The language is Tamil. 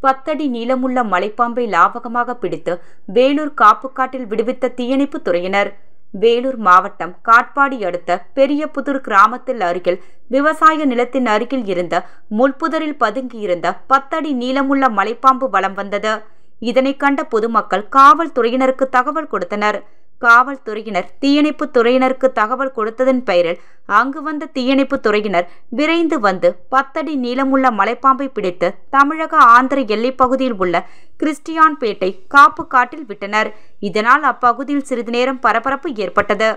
10 அடி நீளமுள்ள மலைப்பாம்பை லாவகமாக பிடித்து வேலூர் காப்புக்காட்டில் விடுவித்த தீயணைப்புத் துறையினர். வேலூர் மாவட்டம் காட்பாடி அடுத்த பெரியபுதூர் கிராமத்தில் அருகில் விவசாய நிலத்தின் அருகில் இருந்த முள்புதரில் பதுங்கியிருந்த 10 அடி நீளமுள்ள மலைப்பாம்பு வலம் வந்தது. இதனை கண்ட பொதுமக்கள் காவல்துறையினருக்கு தகவல் கொடுத்தனர். காவல்துறையினர் தீயணைப்புத் துறையினருக்கு தகவல் கொடுத்ததன் பெயரில் அங்கு வந்த தீயணைப்புத் துறையினர் விரைந்து வந்து 10 அடி நீளமுள்ள மலைப்பாம்பை பிடித்து தமிழக ஆந்திர எல்லைப்பகுதியில் உள்ள கிறிஸ்டியான்பேட்டை காப்புக்காட்டில் விட்டனர். இதனால் அப்பகுதியில் சிறிது நேரம் பரபரப்பு ஏற்பட்டது.